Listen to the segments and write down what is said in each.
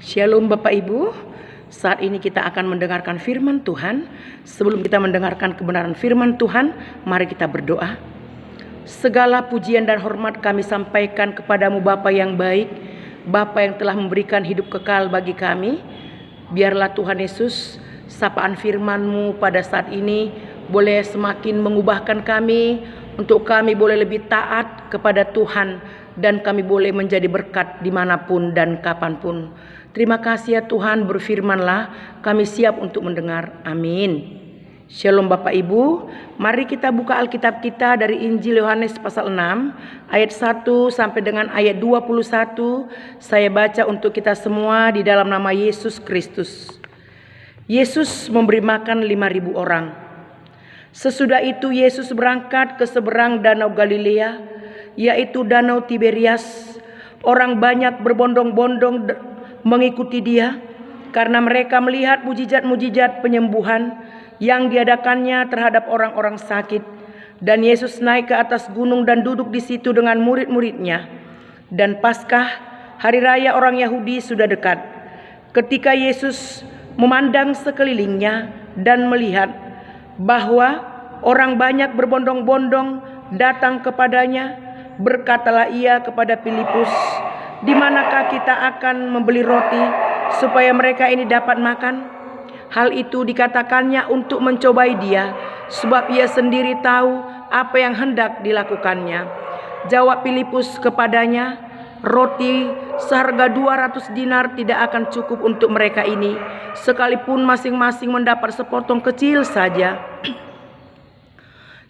Shalom Bapak Ibu, saat ini kita akan mendengarkan firman Tuhan. Sebelum kita mendengarkan kebenaran firman Tuhan, mari kita berdoa. Segala pujian dan hormat kami sampaikan kepadamu Bapa yang baik, Bapa yang telah memberikan hidup kekal bagi kami. Biarlah Tuhan Yesus, sapaan firman-Mu pada saat ini boleh semakin mengubahkan kami, untuk kami boleh lebih taat kepada Tuhan, dan kami boleh menjadi berkat dimanapun dan kapanpun. Terima kasih ya Tuhan, berfirmanlah, kami siap untuk mendengar. Amin. Shalom Bapak Ibu, mari kita buka Alkitab kita dari Injil Yohanes pasal 6 ayat 1 sampai dengan ayat 21. Saya baca untuk kita semua di dalam nama Yesus Kristus. Yesus memberi makan 5.000 orang. Sesudah itu Yesus berangkat ke seberang danau Galilea, yaitu danau Tiberias. Orang banyak berbondong-bondong mengikuti dia karena mereka melihat mujizat-mujizat penyembuhan yang diadakannya terhadap orang-orang sakit. Dan Yesus naik ke atas gunung dan duduk di situ dengan murid-muridnya. Dan Paskah, hari raya orang Yahudi, sudah dekat. Ketika Yesus memandang sekelilingnya dan melihat bahwa orang banyak berbondong-bondong datang kepadanya, berkatalah ia kepada Filipus, "Di manakah kita akan membeli roti supaya mereka ini dapat makan?" Hal itu dikatakannya untuk mencobai dia, sebab ia sendiri tahu apa yang hendak dilakukannya. Jawab Filipus kepadanya, "Roti seharga 200 dinar tidak akan cukup untuk mereka ini, sekalipun masing-masing mendapat sepotong kecil saja."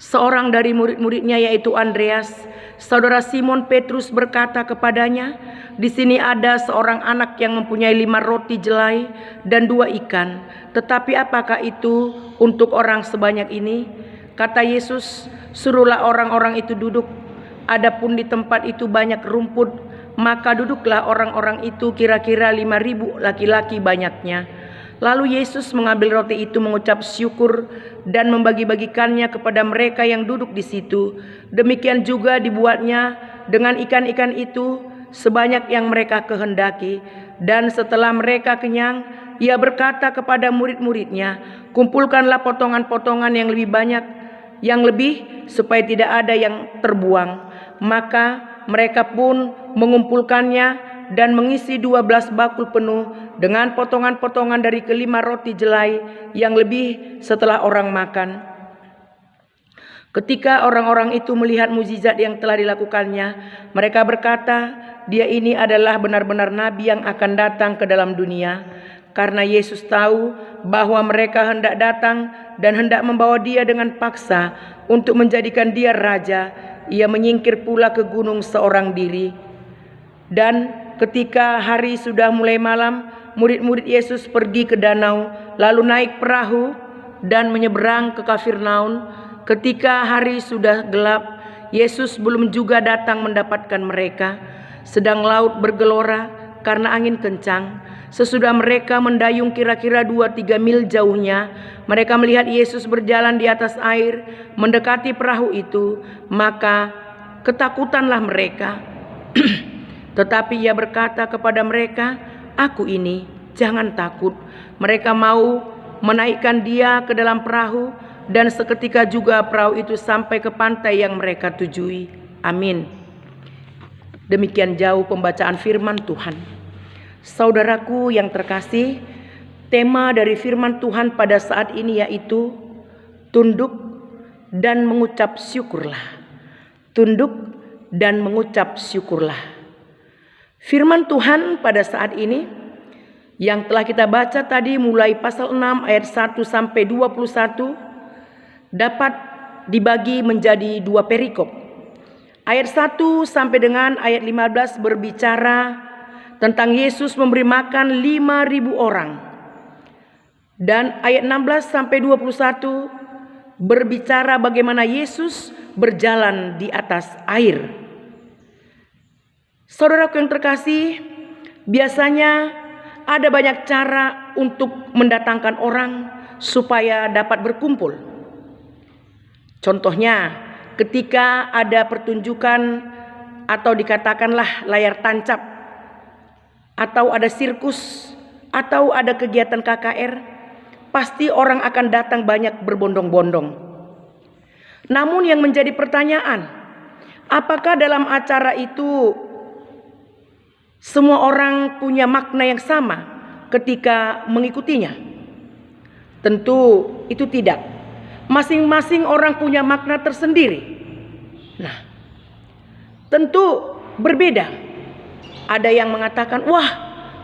Seorang dari murid-muridnya, yaitu Andreas, saudara Simon Petrus, berkata kepadanya, "Di sini ada seorang anak yang mempunyai 5 roti jelai dan 2 ikan. Tetapi apakah itu untuk orang sebanyak ini?" Kata Yesus, "Suruhlah orang-orang itu duduk." Adapun di tempat itu banyak rumput, maka duduklah orang-orang itu, kira-kira 5.000 laki-laki banyaknya. Lalu Yesus mengambil roti itu, mengucap syukur dan membagi-bagikannya kepada mereka yang duduk di situ. Demikian juga dibuatnya dengan ikan-ikan itu sebanyak yang mereka kehendaki. Dan setelah mereka kenyang, ia berkata kepada murid-muridnya, "Kumpulkanlah potongan-potongan yang lebih banyak, yang lebih, supaya tidak ada yang terbuang." Maka mereka pun mengumpulkannya dan mengisi 12 bakul penuh dengan potongan-potongan dari kelima roti jelai yang lebih setelah orang makan. Ketika orang-orang itu melihat mukjizat yang telah dilakukannya, mereka berkata, "Dia ini adalah benar-benar nabi yang akan datang ke dalam dunia." Karena Yesus tahu bahwa mereka hendak datang dan hendak membawa dia dengan paksa untuk menjadikan dia raja, ia menyingkir pula ke gunung seorang diri. Dan ketika hari sudah mulai malam, murid-murid Yesus pergi ke danau, lalu naik perahu dan menyeberang ke Kafarnaum. Ketika hari sudah gelap, Yesus belum juga datang mendapatkan mereka. Sedang laut bergelora karena angin kencang. Sesudah mereka mendayung kira-kira 2-3 mil jauhnya, mereka melihat Yesus berjalan di atas air mendekati perahu itu. Maka ketakutanlah mereka. Tetapi ia berkata kepada mereka, "Aku ini, jangan takut." Mereka mau menaikkan dia ke dalam perahu, dan seketika juga perahu itu sampai ke pantai yang mereka tujui. Amin. Demikian jauh pembacaan firman Tuhan. Saudaraku yang terkasih, tema dari firman Tuhan pada saat ini yaitu tunduk dan mengucap syukurlah. Tunduk dan mengucap syukurlah. Firman Tuhan pada saat ini yang telah kita baca tadi mulai pasal 6 ayat 1 sampai 21 dapat dibagi menjadi 2 perikop. Ayat 1 sampai dengan ayat 15 berbicara tentang Yesus memberi makan 5.000 orang. Dan ayat 16 sampai 21 berbicara bagaimana Yesus berjalan di atas air. Saudaraku yang terkasih, biasanya ada banyak cara untuk mendatangkan orang supaya dapat berkumpul. Contohnya, ketika ada pertunjukan atau dikatakanlah layar tancap, atau ada sirkus, atau ada kegiatan KKR, pasti orang akan datang banyak berbondong-bondong. Namun yang menjadi pertanyaan, apakah dalam acara itu semua orang punya makna yang sama ketika mengikutinya? Tentu itu tidak. Masing-masing orang punya makna tersendiri. Nah, tentu berbeda. Ada yang mengatakan, wah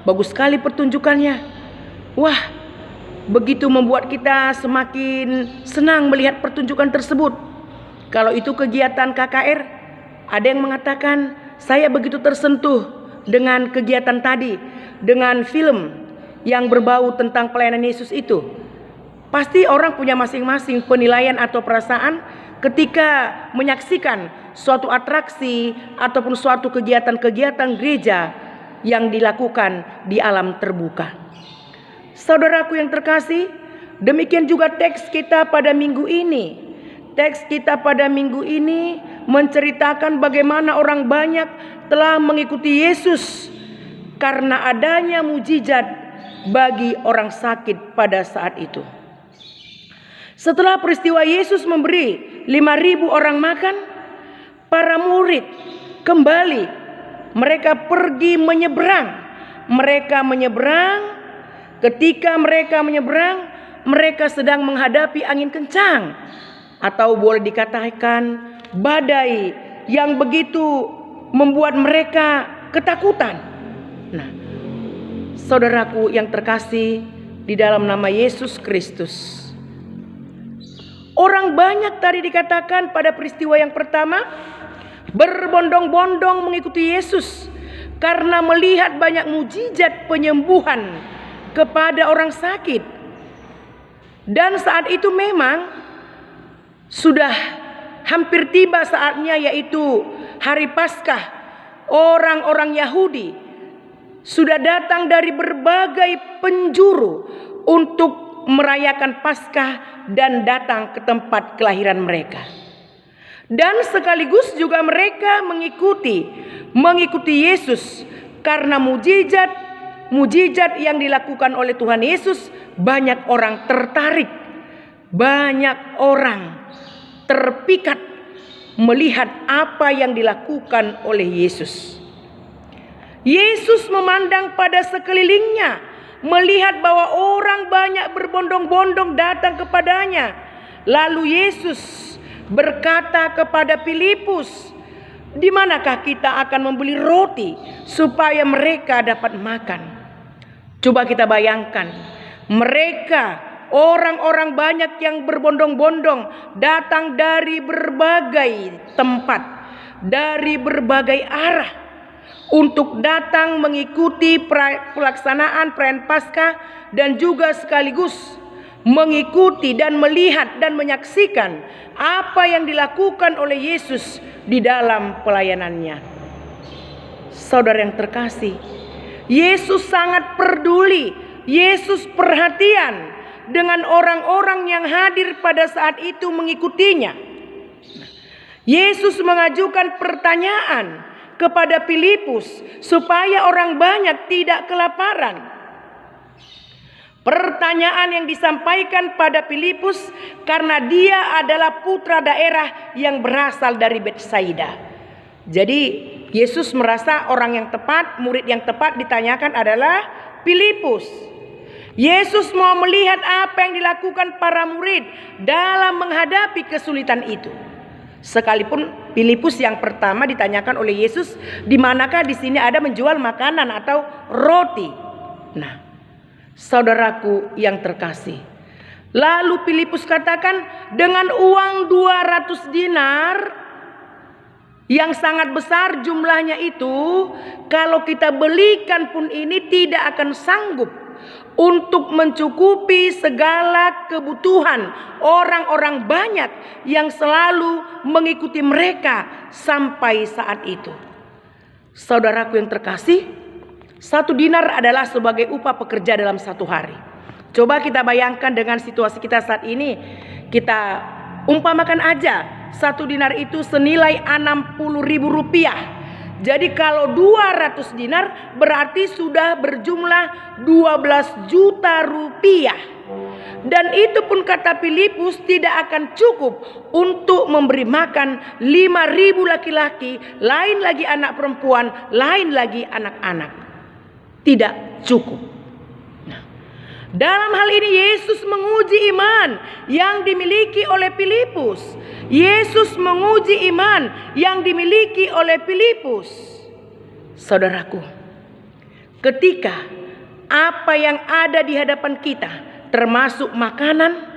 bagus sekali pertunjukannya. Wah, begitu membuat kita semakin senang melihat pertunjukan tersebut. Kalau itu kegiatan KKR, ada yang mengatakan, saya begitu tersentuh dengan kegiatan tadi, dengan film yang berbau tentang pelayanan Yesus itu. Pasti orang punya masing-masing penilaian atau perasaan ketika menyaksikan suatu atraksi ataupun suatu kegiatan-kegiatan gereja yang dilakukan di alam terbuka. Saudaraku yang terkasih, demikian juga teks kita pada minggu ini. Teks kita pada minggu ini menceritakan bagaimana orang banyak telah mengikuti Yesus karena adanya mujizat bagi orang sakit pada saat itu. Setelah peristiwa Yesus memberi 5.000 orang makan, para murid kembali. Mereka pergi menyeberang. Ketika mereka menyeberang, mereka sedang menghadapi angin kencang, atau boleh dikatakan badai yang begitu membuat mereka ketakutan. Nah, saudaraku yang terkasih di dalam nama Yesus Kristus, orang banyak tadi dikatakan pada peristiwa yang pertama berbondong-bondong mengikuti Yesus karena melihat banyak mujizat penyembuhan kepada orang sakit. Dan saat itu memang sudah hampir tiba saatnya, yaitu hari Paskah. Orang-orang Yahudi sudah datang dari berbagai penjuru untuk merayakan Paskah dan datang ke tempat kelahiran mereka. Dan sekaligus juga mereka mengikuti Yesus karena mujizat yang dilakukan oleh Tuhan Yesus. Banyak orang tertarik, banyak orang terpikat melihat apa yang dilakukan oleh Yesus. Yesus memandang pada sekelilingnya, melihat bahwa orang banyak berbondong-bondong datang kepadanya. Lalu Yesus berkata kepada Filipus, "Di manakah kita akan membeli roti supaya mereka dapat makan?" Coba kita bayangkan, mereka orang-orang banyak yang berbondong-bondong datang dari berbagai tempat, dari berbagai arah untuk datang mengikuti pelaksanaan perayaan Paskah dan juga sekaligus mengikuti dan melihat dan menyaksikan apa yang dilakukan oleh Yesus di dalam pelayanannya. Saudara yang terkasih, Yesus sangat peduli, Yesus perhatian dengan orang-orang yang hadir pada saat itu mengikutinya. Yesus mengajukan pertanyaan kepada Filipus supaya orang banyak tidak kelaparan. Pertanyaan yang disampaikan pada Filipus karena dia adalah putra daerah yang berasal dari Betsaida. Jadi Yesus merasa orang yang tepat, murid yang tepat ditanyakan adalah Filipus. Yesus mau melihat apa yang dilakukan para murid dalam menghadapi kesulitan itu. Sekalipun Filipus yang pertama ditanyakan oleh Yesus, di manakah di sini ada menjual makanan atau roti. Nah, saudaraku yang terkasih, lalu Filipus katakan, dengan uang 200 dinar yang sangat besar jumlahnya itu, kalau kita belikan pun ini tidak akan sanggup untuk mencukupi segala kebutuhan orang-orang banyak yang selalu mengikuti mereka sampai saat itu. Saudaraku yang terkasih, 1 dinar adalah sebagai upah pekerja dalam 1 hari. Coba kita bayangkan dengan situasi kita saat ini. Kita umpamakan aja 1 dinar itu senilai 60.000 rupiah. Jadi kalau 200 dinar berarti sudah berjumlah 12 juta rupiah. Dan itu pun kata Filipus tidak akan cukup untuk memberi makan 5.000 laki-laki, lain lagi anak perempuan, lain lagi anak-anak. Tidak cukup. Nah, dalam hal ini Yesus menguji iman yang dimiliki oleh Filipus. Yesus menguji iman yang dimiliki oleh Filipus. Saudaraku, ketika apa yang ada di hadapan kita, termasuk makanan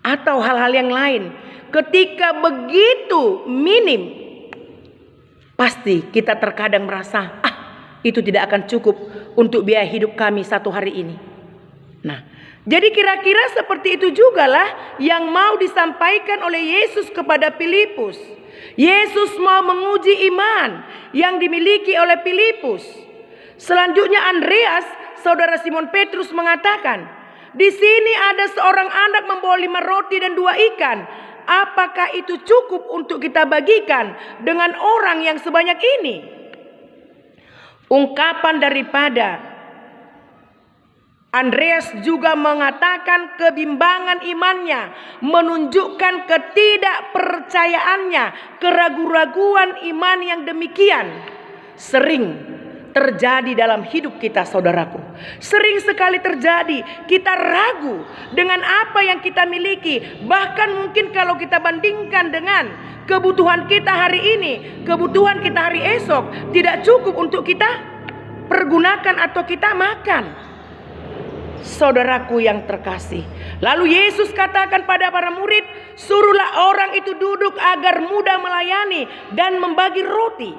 atau hal-hal yang lain, ketika begitu minim, pasti kita terkadang merasa itu tidak akan cukup untuk biaya hidup kami satu hari ini. Nah, jadi kira-kira seperti itu jugalah yang mau disampaikan oleh Yesus kepada Filipus. Yesus mau menguji iman yang dimiliki oleh Filipus. Selanjutnya Andreas, saudara Simon Petrus, mengatakan, di sini ada seorang anak membawa 5 roti dan 2 ikan. Apakah itu cukup untuk kita bagikan dengan orang yang sebanyak ini? Ungkapan daripada Andreas juga mengatakan kebimbangan imannya, menunjukkan ketidakpercayaannya, keraguan-raguan iman yang demikian sering terjadi dalam hidup kita, saudaraku. Sering sekali terjadi kita ragu dengan apa yang kita miliki. Bahkan mungkin kalau kita bandingkan dengan kebutuhan kita hari ini, kebutuhan kita hari esok, tidak cukup untuk kita pergunakan atau kita makan. Saudaraku yang terkasih, lalu Yesus katakan pada para murid, suruhlah orang itu duduk agar mudah melayani dan membagi roti.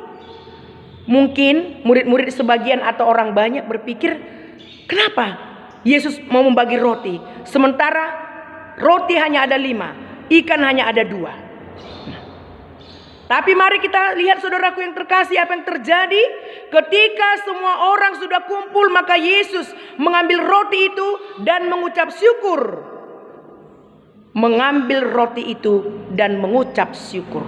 Mungkin murid-murid sebagian atau orang banyak berpikir, kenapa Yesus mau membagi roti, sementara roti hanya ada 5, ikan hanya ada 2. Tapi mari kita lihat, saudaraku yang terkasih, apa yang terjadi ketika semua orang sudah kumpul. Maka Yesus mengambil roti itu dan mengucap syukur. Mengambil roti itu dan mengucap syukur.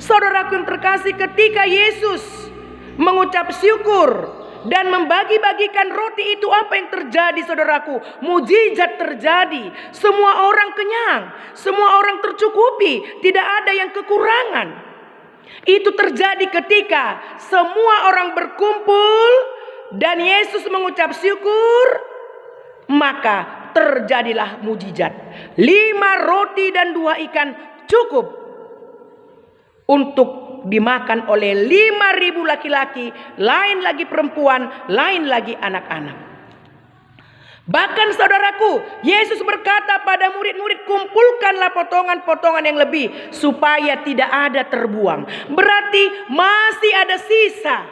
Saudaraku yang terkasih, ketika Yesus mengucap syukur dan membagi-bagikan roti itu, apa yang terjadi, saudaraku? Mujizat terjadi. Semua orang kenyang, semua orang tercukupi, tidak ada yang kekurangan. Itu terjadi ketika semua orang berkumpul dan Yesus mengucap syukur, maka terjadilah mujizat. 5 roti dan 2 ikan cukup untuk dimakan oleh 5.000 laki-laki, lain lagi perempuan, lain lagi anak-anak. Bahkan saudaraku, Yesus berkata pada murid-murid, kumpulkanlah potongan-potongan yang lebih supaya tidak ada terbuang. Berarti masih ada sisa.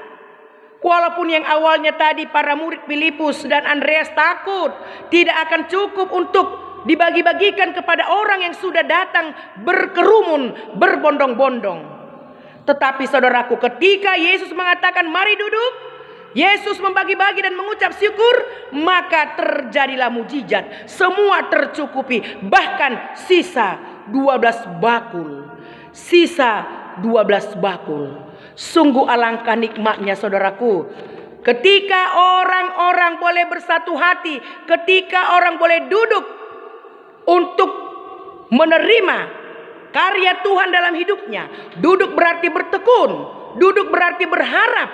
Walaupun yang awalnya tadi para murid Filipus dan Andreas takut tidak akan cukup untuk dibagi-bagikan kepada orang yang sudah datang berkerumun, berbondong-bondong. Tetapi saudaraku, ketika Yesus mengatakan mari duduk, Yesus membagi-bagi dan mengucap syukur, maka terjadilah mujizat. Semua tercukupi, bahkan sisa 12 bakul. Sisa 12 bakul. Sungguh alangkah nikmatnya, saudaraku, ketika orang-orang boleh bersatu hati, ketika orang boleh duduk untuk menerima karya Tuhan dalam hidupnya. Duduk berarti bertekun, duduk berarti berharap.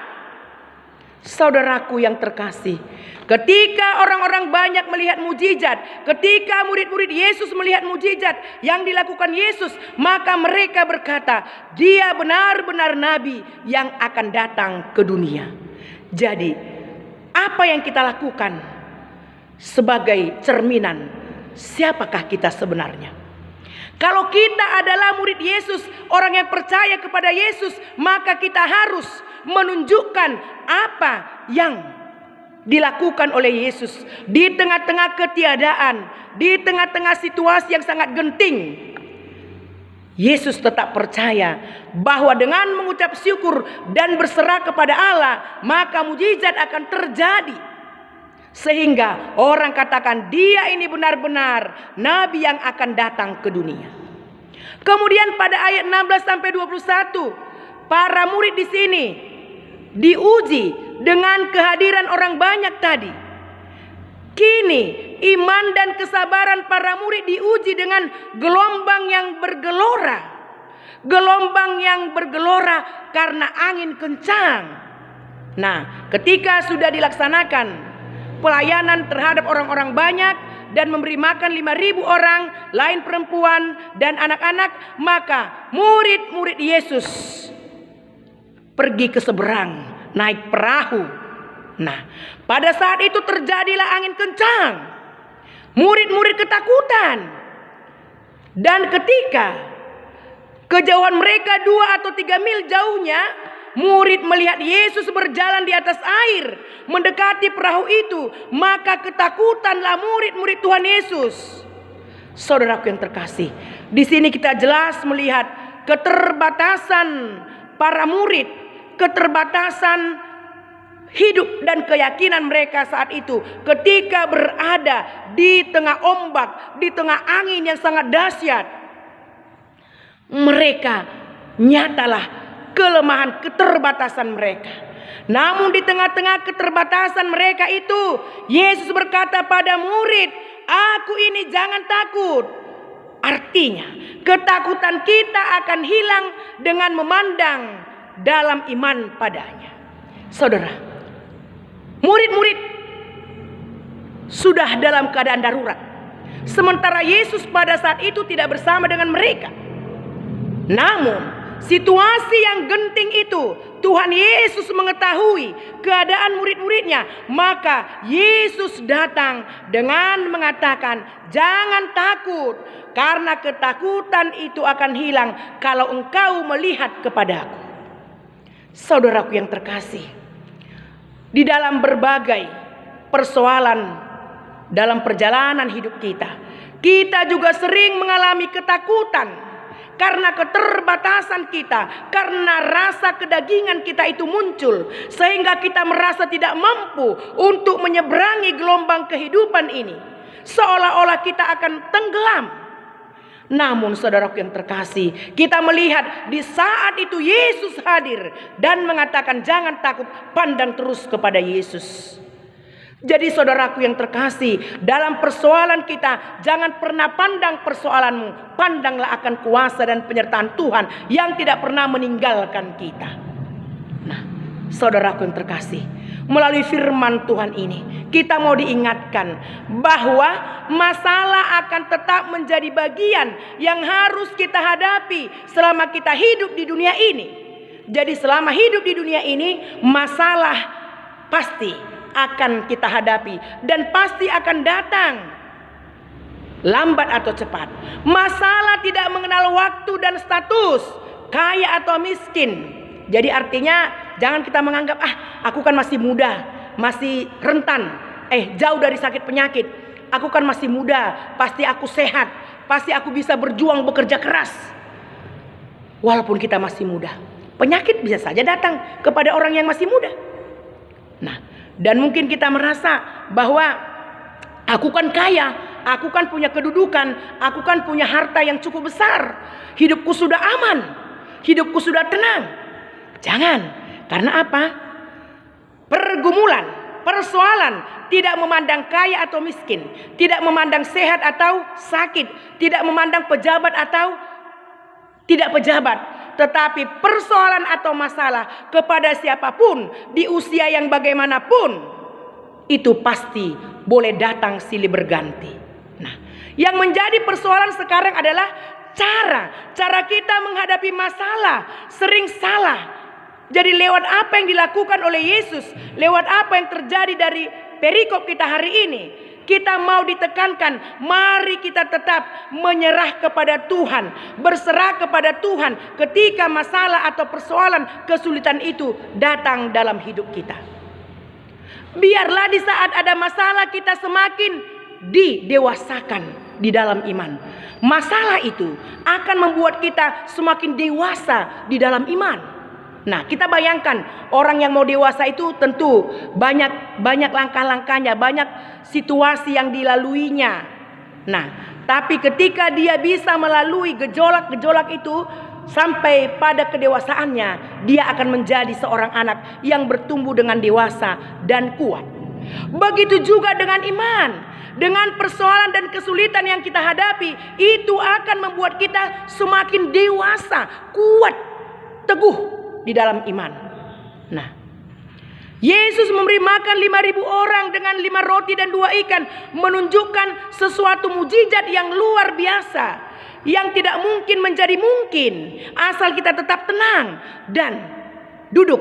Saudaraku yang terkasih, ketika orang-orang banyak melihat mujizat, ketika murid-murid Yesus melihat mujizat yang dilakukan Yesus, maka mereka berkata, dia benar-benar nabi yang akan datang ke dunia. Jadi, apa yang kita lakukan sebagai cerminan siapakah kita sebenarnya? Kalau kita adalah murid Yesus, orang yang percaya kepada Yesus, maka kita harus menunjukkan apa yang dilakukan oleh Yesus di tengah-tengah ketiadaan, di tengah-tengah situasi yang sangat genting. Yesus tetap percaya bahwa dengan mengucap syukur dan berserah kepada Allah, maka mujizat akan terjadi. Sehingga orang katakan dia ini benar-benar nabi yang akan datang ke dunia. Kemudian pada ayat 16 sampai 21, para murid di sini diuji dengan kehadiran orang banyak tadi. Kini iman dan kesabaran para murid diuji dengan gelombang yang bergelora. Gelombang yang bergelora karena angin kencang. Nah, ketika sudah dilaksanakan pelayanan terhadap orang-orang banyak dan memberi makan 5.000 orang, lain perempuan dan anak-anak, maka murid-murid Yesus pergi ke seberang, naik perahu. Nah, pada saat itu terjadilah angin kencang. Murid-murid ketakutan. Dan ketika kejauhan mereka 2 atau 3 mil jauhnya, murid melihat Yesus berjalan di atas air, mendekati perahu itu, maka ketakutanlah murid-murid Tuhan Yesus. Saudaraku yang terkasih, di sini kita jelas melihat keterbatasan para murid, keterbatasan hidup dan keyakinan mereka saat itu ketika berada di tengah ombak, di tengah angin yang sangat dahsyat. Mereka nyatalah kelemahan, keterbatasan mereka. Namun di tengah-tengah keterbatasan mereka itu, Yesus berkata pada murid, "Aku ini, jangan takut." Artinya ketakutan kita akan hilang dengan memandang dalam iman padanya. Saudara, murid-murid sudah dalam keadaan darurat, sementara Yesus pada saat itu tidak bersama dengan mereka. Namun situasi yang genting itu, Tuhan Yesus mengetahui keadaan murid-muridnya. Maka Yesus datang dengan mengatakan, "Jangan takut, karena ketakutan itu akan hilang kalau engkau melihat kepadaku." Saudaraku yang terkasih, di dalam berbagai persoalan dalam perjalanan hidup kita, kita juga sering mengalami ketakutan. Karena keterbatasan kita, karena rasa kedagingan kita itu muncul, sehingga kita merasa tidak mampu untuk menyeberangi gelombang kehidupan ini, seolah-olah kita akan tenggelam. Namun saudaraku yang terkasih, kita melihat di saat itu Yesus hadir dan mengatakan, "Jangan takut, pandang terus kepada Yesus." Jadi saudaraku yang terkasih, dalam persoalan kita jangan pernah pandang persoalanmu, pandanglah akan kuasa dan penyertaan Tuhan yang tidak pernah meninggalkan kita. Nah, saudaraku yang terkasih, melalui firman Tuhan ini kita mau diingatkan bahwa masalah akan tetap menjadi bagian yang harus kita hadapi selama kita hidup di dunia ini. Jadi selama hidup di dunia ini, masalah pasti akan kita hadapi dan pasti akan datang, lambat atau cepat. Masalah tidak mengenal waktu dan status, kaya atau miskin. Jadi artinya jangan kita menganggap, aku kan masih muda, masih rentan, jauh dari sakit penyakit. Aku kan masih muda, pasti aku sehat, pasti aku bisa berjuang bekerja keras. Walaupun kita masih muda, penyakit bisa saja datang kepada orang yang masih muda. Nah, dan mungkin kita merasa bahwa aku kan kaya, aku kan punya kedudukan, aku kan punya harta yang cukup besar, hidupku sudah aman, hidupku sudah tenang. Jangan, karena apa? Pergumulan, persoalan tidak memandang kaya atau miskin, tidak memandang sehat atau sakit, tidak memandang pejabat atau tidak pejabat. Tetapi persoalan atau masalah kepada siapapun di usia yang bagaimanapun, itu pasti boleh datang silih berganti. Nah, yang menjadi persoalan sekarang adalah cara kita menghadapi masalah sering salah. Jadi lewat apa yang dilakukan oleh Yesus, lewat apa yang terjadi dari perikop kita hari ini, kita mau ditekankan, mari kita tetap menyerah kepada Tuhan, berserah kepada Tuhan ketika masalah atau persoalan kesulitan itu datang dalam hidup kita. Biarlah di saat ada masalah kita semakin didewasakan di dalam iman. Masalah itu akan membuat kita semakin dewasa di dalam iman. Nah, kita bayangkan orang yang mau dewasa itu tentu banyak langkah-langkahnya, banyak situasi yang dilaluinya. Nah, tapi ketika dia bisa melalui gejolak-gejolak itu, sampai pada kedewasaannya dia akan menjadi seorang anak yang bertumbuh dengan dewasa dan kuat. Begitu juga dengan iman. Dengan persoalan dan kesulitan yang kita hadapi, itu akan membuat kita semakin dewasa, kuat, teguh di dalam iman. Nah, Yesus memberi makan 5.000 orang dengan 5 roti dan 2 ikan, menunjukkan sesuatu mujizat yang luar biasa, yang tidak mungkin menjadi mungkin asal kita tetap tenang dan duduk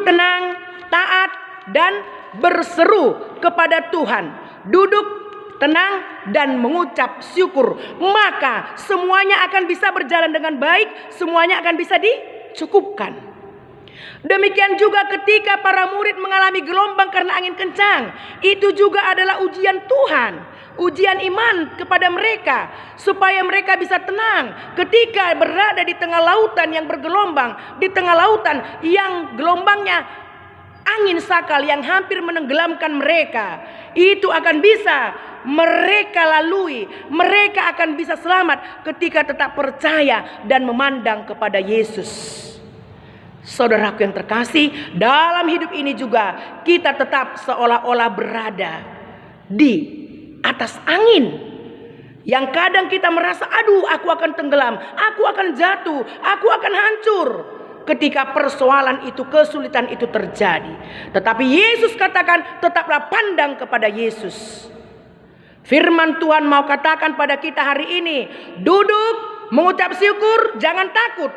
tenang, taat, dan berseru kepada Tuhan. Duduk tenang dan mengucap syukur, maka semuanya akan bisa berjalan dengan baik, semuanya akan bisa dicukupkan. Demikian juga ketika para murid mengalami gelombang karena angin kencang, itu juga adalah ujian Tuhan, ujian iman kepada mereka, supaya mereka bisa tenang ketika berada di tengah lautan yang bergelombang, di tengah lautan yang gelombangnya angin sakal yang hampir menenggelamkan mereka. Itu akan bisa mereka lalui. Mereka akan bisa selamat ketika tetap percaya dan memandang kepada Yesus. Saudaraku yang terkasih, dalam hidup ini juga kita tetap seolah-olah berada di atas angin, yang kadang kita merasa, aduh, aku akan tenggelam, aku akan jatuh, aku akan hancur ketika persoalan itu, kesulitan itu terjadi. Tetapi Yesus katakan, tetaplah pandang kepada Yesus. Firman Tuhan mau katakan pada kita hari ini, duduk, mengucap syukur, jangan takut,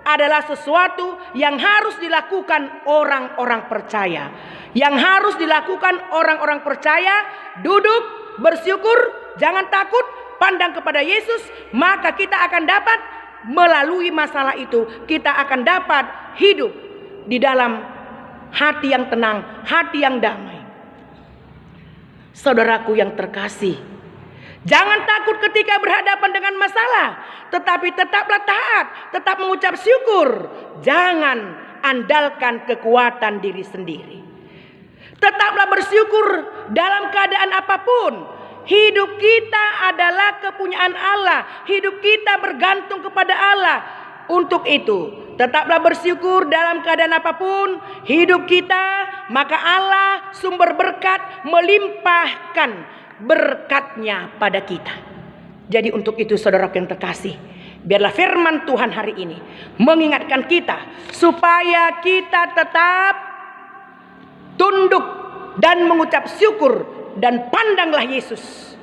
adalah sesuatu yang harus dilakukan orang-orang percaya. Yang harus dilakukan orang-orang percaya, duduk, bersyukur, jangan takut, pandang kepada Yesus, maka kita akan dapat melalui masalah itu, kita akan dapat hidup di dalam hati yang tenang, hati yang damai. Saudaraku yang terkasih, jangan takut ketika berhadapan dengan masalah, tetapi tetaplah taat, tetap mengucap syukur. Jangan andalkan kekuatan diri sendiri. Tetaplah bersyukur dalam keadaan apapun. Hidup kita adalah kepunyaan Allah. Hidup kita bergantung kepada Allah. Untuk itu, tetaplah bersyukur dalam keadaan apapun hidup kita. Maka Allah sumber berkat melimpahkan berkatnya pada kita. Jadi untuk itu saudara yang terkasih, biarlah firman Tuhan hari ini mengingatkan kita supaya kita tetap tunduk dan mengucap syukur. Dan pandanglah Yesus,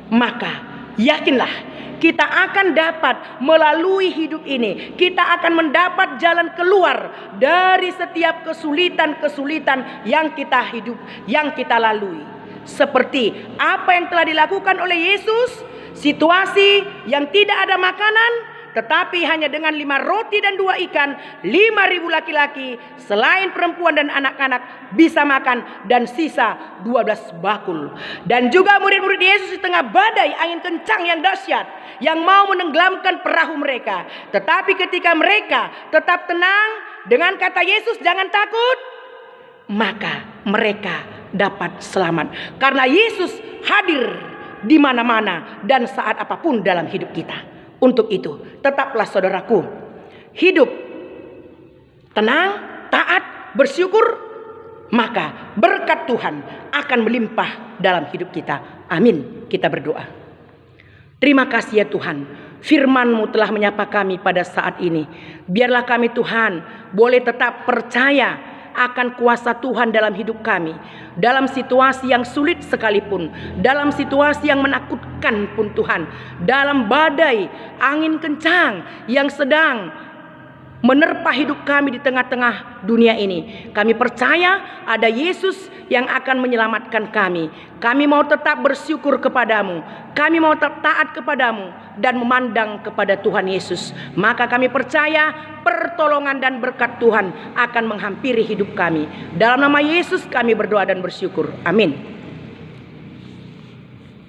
maka yakinlah kita akan dapat melalui hidup ini, kita akan mendapat jalan keluar dari setiap kesulitan-kesulitan yang kita hidup, yang kita lalui. Seperti apa yang telah dilakukan oleh Yesus, situasi yang tidak ada makanan, tetapi hanya dengan 5 roti dan 2 ikan, 5.000 laki-laki selain perempuan dan anak-anak bisa makan, dan sisa 12 bakul. Dan juga murid-murid Yesus di tengah badai angin kencang yang dahsyat yang mau menenggelamkan perahu mereka. Tetapi ketika mereka tetap tenang dengan kata Yesus, jangan takut, maka mereka dapat selamat. Karena Yesus hadir di mana-mana dan saat apapun dalam hidup kita. Untuk itu, tetaplah saudaraku hidup tenang, taat, bersyukur, maka berkat Tuhan akan melimpah dalam hidup kita. Amin. Kita berdoa. Terima kasih ya Tuhan, firman-Mu telah menyapa kami pada saat ini. Biarlah kami Tuhan boleh tetap percaya akan kuasa Tuhan dalam hidup kami. Dalam situasi yang sulit sekalipun, dalam situasi yang menakutkan pun Tuhan, dalam badai angin kencang yang sedang menerpa hidup kami di tengah-tengah dunia ini, kami percaya ada Yesus yang akan menyelamatkan kami. Kami mau tetap bersyukur kepadamu, kami mau tetap taat kepadamu dan memandang kepada Tuhan Yesus. Maka kami percaya pertolongan dan berkat Tuhan akan menghampiri hidup kami. Dalam nama Yesus kami berdoa dan bersyukur. Amin.